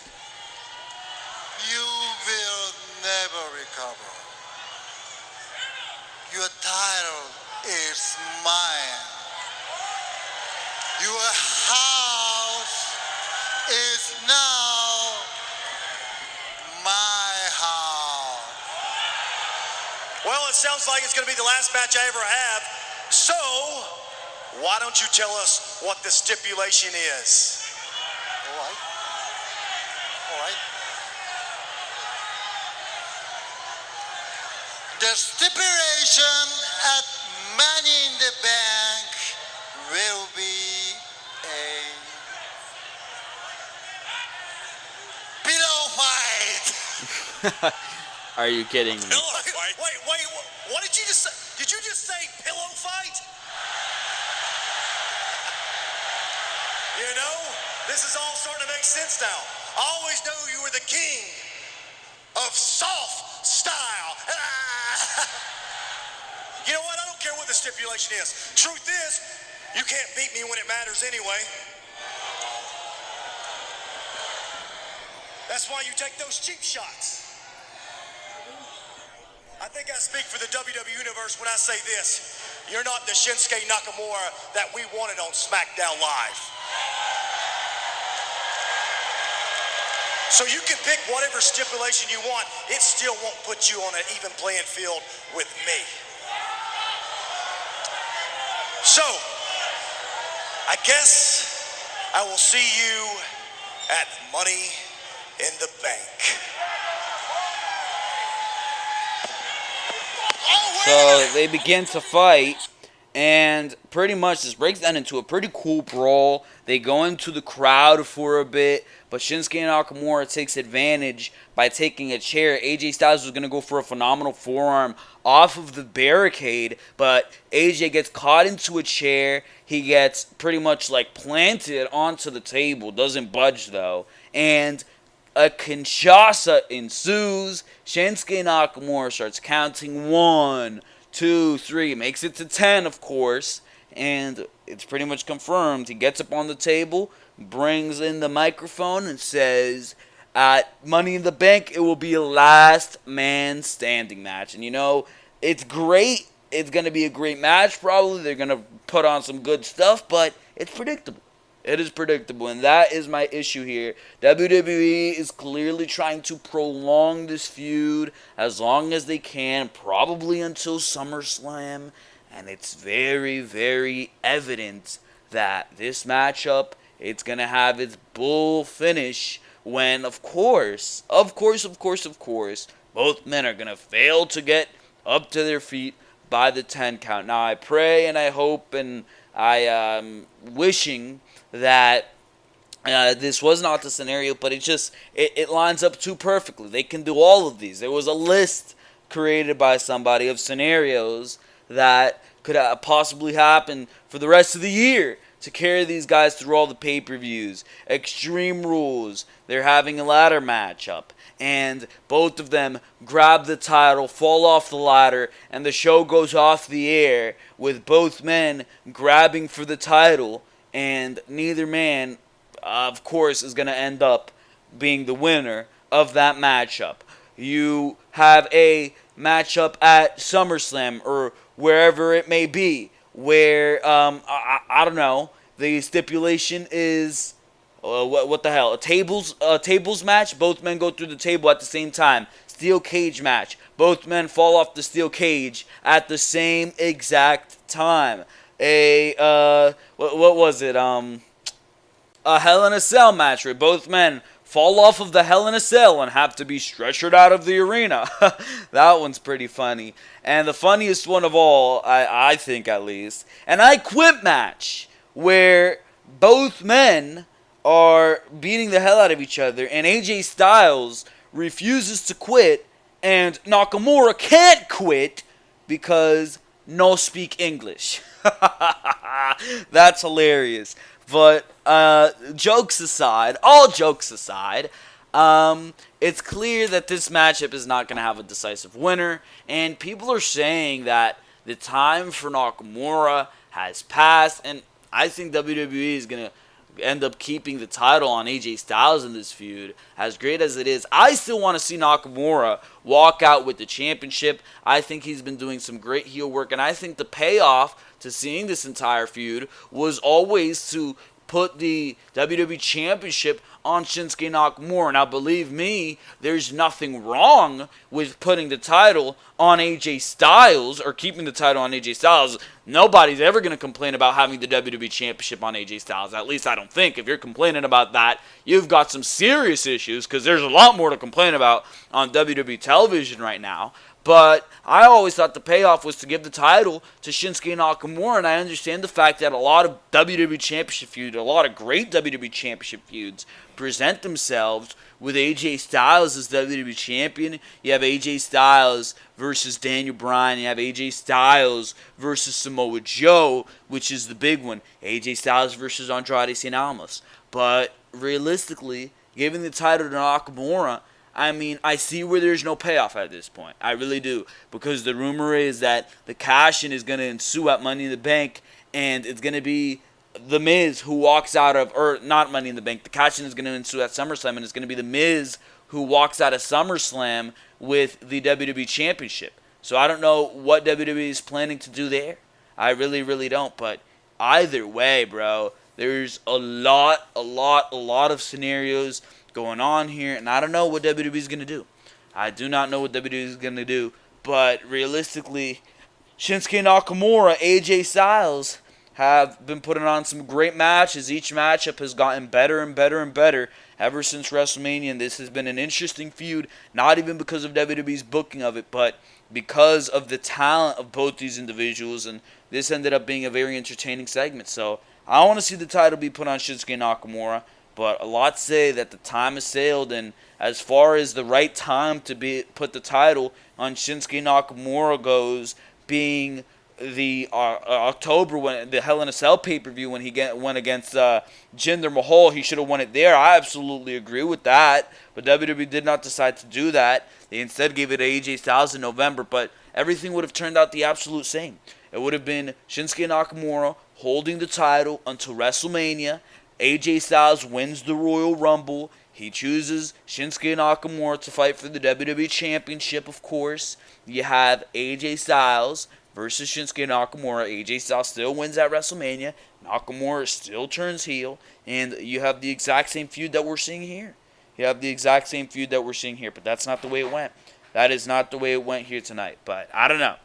You will never recover. Your title is mine. Your house is now my house. Well, it sounds like it's going to be the last match I ever have. So, why don't you tell us what the stipulation is? All right. All right. The stipulation at Money in the Bank will be a pillow fight. Are you kidding me? Pillow fight? Wait, what did you just say? Did you just say pillow fight? You know, this is all starting to make sense now. I always knew you were the king of soft style. You know what? I don't care what the stipulation is. Truth is, you can't beat me when it matters anyway. That's why you take those cheap shots. I think I speak for the WWE Universe when I say this. You're not the Shinsuke Nakamura that we wanted on SmackDown Live. So you can pick whatever stipulation you want. It still won't put you on an even playing field with me. So, I guess I will see you at Money in the Bank. So they begin to fight, and pretty much this breaks down into a pretty cool brawl. They go into the crowd for a bit, but Shinsuke Nakamura takes advantage by taking a chair. AJ Styles was going to go for a phenomenal forearm off of the barricade, but AJ gets caught into a chair. He gets pretty much like planted onto the table, doesn't budge though, and a Kinshasa ensues. Shinsuke Nakamura starts counting 1, 2, 3, makes it to 10, of course, and it's pretty much confirmed. He gets up on the table, brings in the microphone, and says, at Money in the Bank, it will be a last man standing match. And you know, it's great. It's going to be a great match, probably. They're going to put on some good stuff, but it's predictable. It is predictable, and that is my issue here. WWE is clearly trying to prolong this feud as long as they can, probably until SummerSlam, and it's very, very evident that this matchup, it's going to have its bull finish when, of course, both men are going to fail to get up to their feet by the 10 count. Now, I pray and I hope and I am wishing that this was not the scenario, but it lines up too perfectly. They can do all of these. There was a list created by somebody of scenarios that could possibly happen for the rest of the year to carry these guys through all the pay-per-views. Extreme Rules, they're having a ladder matchup, and both of them grab the title, fall off the ladder, and the show goes off the air with both men grabbing for the title, and neither man, of course, is going to end up being the winner of that matchup. You have a matchup at SummerSlam or wherever it may be, where I don't know, the stipulation is what the hell, a tables match. Both men go through the table at the same time. Steel cage match. Both men fall off the steel cage at the same exact time. What was it? A Hell in a Cell match where both men fall off of the Hell in a Cell and have to be stretchered out of the arena. That one's pretty funny. And the funniest one of all, I think at least, an I Quit match where both men are beating the hell out of each other and AJ Styles refuses to quit and Nakamura can't quit because no speak English. That's hilarious. But jokes aside, all jokes aside, it's clear that this matchup is not going to have a decisive winner, and people are saying that the time for Nakamura has passed, and I think WWE is going to end up keeping the title on AJ Styles in this feud. As great as it is, I still want to see Nakamura walk out with the championship. I think he's been doing some great heel work, and I think the payoff to seeing this entire feud was always to put the WWE Championship on Shinsuke Nakamura. Now, believe me, there's nothing wrong with putting the title on AJ Styles or keeping the title on AJ Styles. Nobody's ever going to complain about having the WWE Championship on AJ Styles. At least I don't think. If you're complaining about that, you've got some serious issues, because there's a lot more to complain about on WWE television right now. But I always thought the payoff was to give the title to Shinsuke Nakamura, and I understand the fact that a lot of WWE Championship feuds, a lot of great WWE Championship feuds, present themselves with AJ Styles as WWE Champion. You have AJ Styles versus Daniel Bryan. You have AJ Styles versus Samoa Joe, which is the big one. AJ Styles versus Andrade Cien Almas. But realistically, giving the title to Nakamura, I mean, I see where there's no payoff at this point. I really do. Because the rumor is that the cash-in is going to ensue at Money in the Bank, and it's going to be The Miz who walks out of, or not Money in the Bank, the cash-in is going to ensue at SummerSlam, and it's going to be The Miz who walks out of SummerSlam with the WWE Championship. So I don't know what WWE is planning to do there. I really, really don't. But either way, bro, there's a lot of scenarios going on here, and I don't know what WWE is going to do. I do not know what WWE is going to do, but realistically, Shinsuke Nakamura, AJ Styles have been putting on some great matches. Each matchup has gotten better and better and better ever since WrestleMania, and this has been an interesting feud, not even because of WWE's booking of it, but because of the talent of both these individuals, and this ended up being a very entertaining segment. So I want to see the title be put on Shinsuke Nakamura. But a lot say that the time has sailed, and as far as the right time to put the title on Shinsuke Nakamura goes, being the October, when the Hell in a Cell pay-per-view, when he went against Jinder Mahal, he should have won it there. I absolutely agree with that, but WWE did not decide to do that. They instead gave it to AJ Styles in November, but everything would have turned out the absolute same. It would have been Shinsuke Nakamura holding the title until WrestleMania. AJ Styles wins the Royal Rumble. He chooses Shinsuke Nakamura to fight for the WWE Championship, of course. You have AJ Styles versus Shinsuke Nakamura. AJ Styles still wins at WrestleMania. Nakamura still turns heel. And you have the exact same feud that we're seeing here. But that's not the way it went. That is not the way it went here tonight. But I don't know.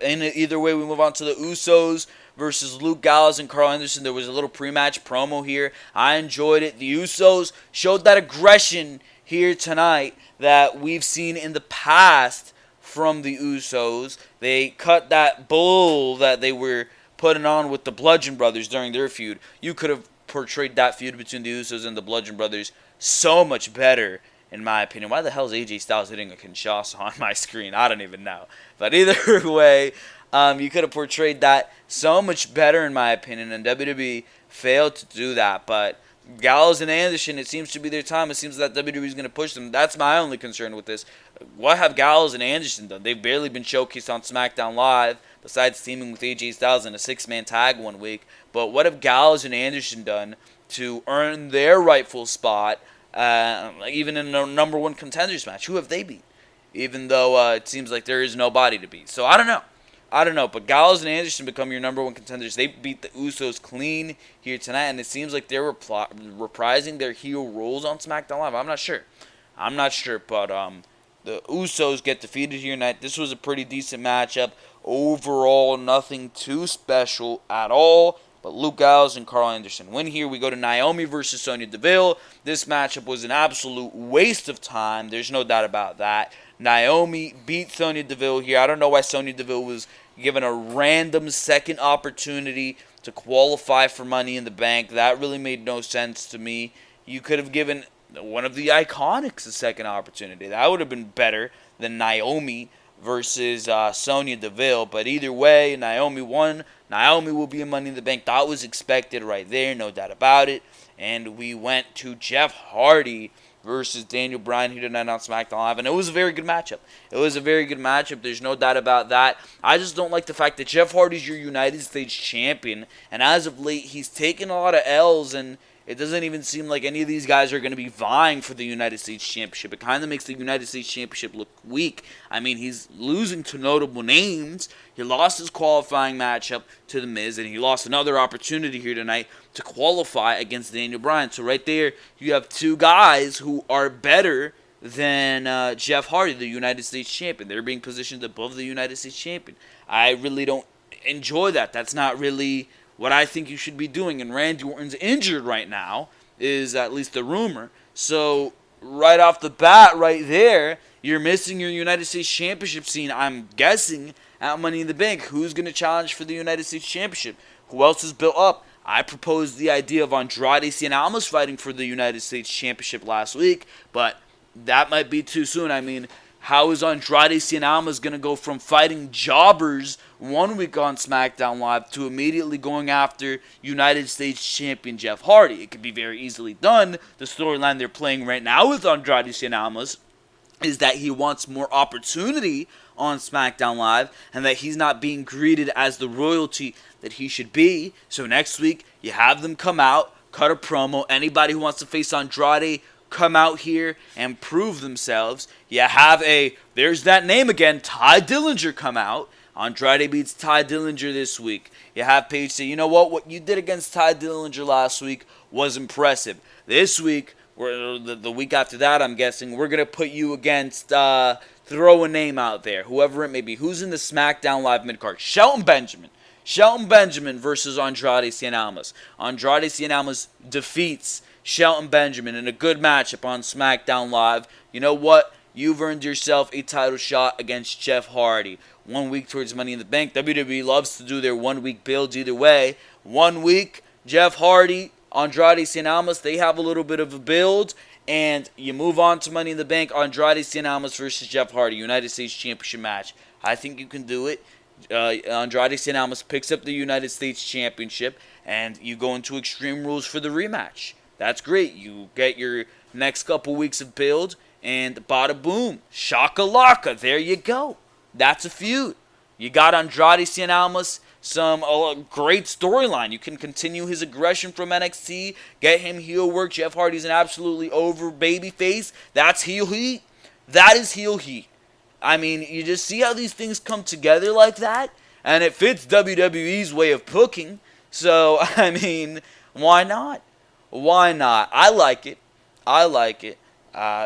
And either way, we move on to the Usos versus Luke Gallows and Carl Anderson. There was a little pre-match promo here. I enjoyed it. The Usos showed that aggression here tonight that we've seen in the past from the Usos. They cut that bull that they were putting on with the Bludgeon Brothers during their feud. You could have portrayed that feud between the Usos and the Bludgeon Brothers so much better, in my opinion. Why the hell is AJ Styles hitting a Kinshasa on my screen? I don't even know. But either way, You could have portrayed that so much better, in my opinion, and WWE failed to do that. But Gallows and Anderson, it seems to be their time. It seems that WWE is going to push them. That's my only concern with this. What have Gallows and Anderson done? They've barely been showcased on SmackDown Live, besides teaming with AJ Styles in a 6-man tag one week. But what have Gallows and Anderson done to earn their rightful spot, even in a number one contenders match? Who have they beat? Even though it seems like there is nobody to beat. So I don't know. But Gallows and Anderson become your number one contenders. They beat the Usos clean here tonight, and it seems like they're reprising their heel roles on SmackDown Live. I'm not sure. But the Usos get defeated here tonight. This was a pretty decent matchup. Overall, nothing too special at all. But Luke Gallows and Carl Anderson win here. We go to Naomi versus Sonya Deville. This matchup was an absolute waste of time. There's no doubt about that. Naomi beat Sonya Deville here. I don't know why Sonya Deville was given a random second opportunity to qualify for Money in the Bank. That really made no sense to me. You could have given one of the Iconics a second opportunity. That would have been better than Naomi versus Sonya Deville. But either way, Naomi won. Naomi will be in Money in the Bank. That was expected right there, no doubt about it. And we went to Jeff Hardy versus Daniel Bryan here tonight on SmackDown Live. And it was a very good matchup. There's no doubt about that. I just don't like the fact that Jeff Hardy's your United States champion. And as of late, he's taken a lot of L's, and it doesn't even seem like any of these guys are going to be vying for the United States Championship. It kind of makes the United States Championship look weak. I mean, he's losing to notable names. He lost his qualifying matchup to The Miz, and he lost another opportunity here tonight to qualify against Daniel Bryan. So right there, you have two guys who are better than Jeff Hardy, the United States Champion. They're being positioned above the United States Champion. I really don't enjoy that. That's not really what I think you should be doing. And Randy Orton's injured right now, is at least the rumor. So right off the bat, right there, you're missing your United States Championship scene, I'm guessing, at Money in the Bank. Who's going to challenge for the United States Championship? Who else is built up? I proposed the idea of Andrade Cien Almas fighting for the United States Championship last week, but that might be too soon. I mean, how is Andrade Cien Almas going to go from fighting jobbers one week on SmackDown Live to immediately going after United States Champion Jeff Hardy? It could be very easily done. The storyline they're playing right now with Andrade Cien Almas is that he wants more opportunity on SmackDown Live and that he's not being greeted as the royalty that he should be. So next week, you have them come out, cut a promo. Anybody who wants to face Andrade, come out here and prove themselves. You have there's that name again, Ty Dillinger, come out. Andrade beats Ty Dillinger this week. You have Paige say, you know what you did against Ty Dillinger last week was impressive. This week, the week after that, I'm guessing, we're going to put you against, throw a name out there, whoever it may be. Who's in the SmackDown Live midcard? Shelton Benjamin versus Andrade Cien Almas. Andrade Cien Almas defeats Shelton Benjamin in a good matchup on SmackDown Live. You know what? You've earned yourself a title shot against Jeff Hardy. 1 week towards Money in the Bank. WWE loves to do their 1 week builds either way. 1 week, Jeff Hardy, Andrade Cien Almas, they have a little bit of a build. And you move on to Money in the Bank, Andrade Cien Almas versus Jeff Hardy, United States Championship match. I think you can do it. Andrade Cien Almas picks up the United States Championship, and you go into Extreme Rules for the rematch. That's great. You get your next couple weeks of build, and bada boom, shakalaka, there you go. That's a feud. You got Andrade Cien Almas, some great storyline. You can continue his aggression from NXT, get him heel work. Jeff Hardy's an absolutely over babyface. That's heel heat. That is heel heat. I mean, you just see how these things come together like that, and it fits WWE's way of booking. So, I mean, why not? Why not? I like it.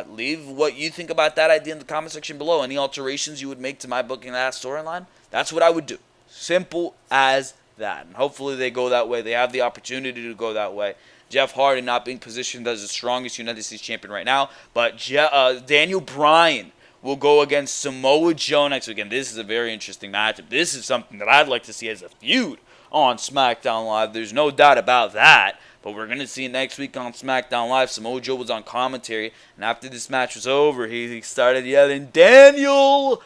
Leave what you think about that idea in the comment section below. Any alterations you would make to my booking that storyline, that's what I would do. Simple as that. And hopefully they go that way. They have the opportunity to go that way. Jeff Hardy not being positioned as the strongest United States champion right now. But Daniel Bryan will go against Samoa Joe next weekend. This is a very interesting matchup. This is something that I'd like to see as a feud on SmackDown Live. There's no doubt about that. But we're going to see next week on SmackDown Live. Samoa Joe was on commentary. And after this match was over, he started yelling, Daniel!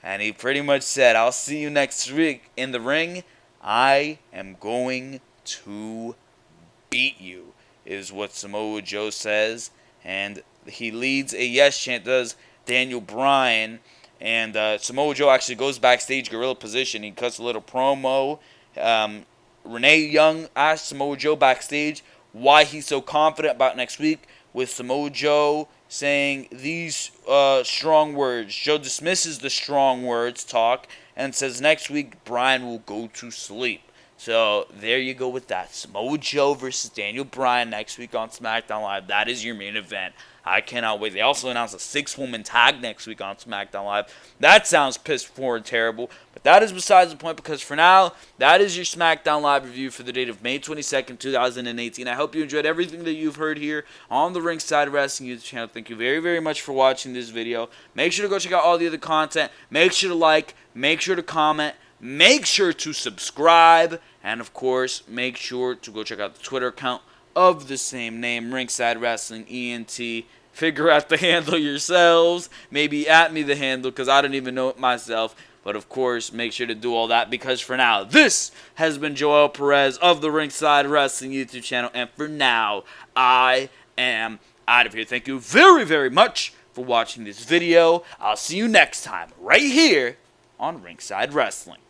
And he pretty much said, I'll see you next week in the ring. I am going to beat you, is what Samoa Joe says. And he leads a yes chant, does Daniel Bryan. And Samoa Joe actually goes backstage, gorilla position. He cuts a little promo. Renee Young asked Samoa Joe backstage why he's so confident about next week, with Samoa Joe saying these strong words. Joe dismisses the strong words talk and says next week Bryan will go to sleep. So there you go with that. Samoa Joe versus Daniel Bryan next week on SmackDown Live. That is your main event. I cannot wait. They also announced a 6-woman tag next week on SmackDown Live. That sounds piss poor and terrible. But that is besides the point, because for now, that is your SmackDown Live review for the date of May 22nd, 2018. I hope you enjoyed everything that you've heard here on the Ringside Wrestling YouTube channel. Thank you very, very much for watching this video. Make sure to go check out all the other content. Make sure to like. Make sure to comment. Make sure to subscribe. And, of course, make sure to go check out the Twitter account of the same name, Ringside Wrestling ENT. Figure out the handle yourselves. Maybe at me the handle, because I don't even know it myself. But, of course, make sure to do all that, because for now, this has been Joel Perez of the Ringside Wrestling YouTube channel. And for now, I am out of here. Thank you very, very much for watching this video. I'll see you next time right here on Ringside Wrestling.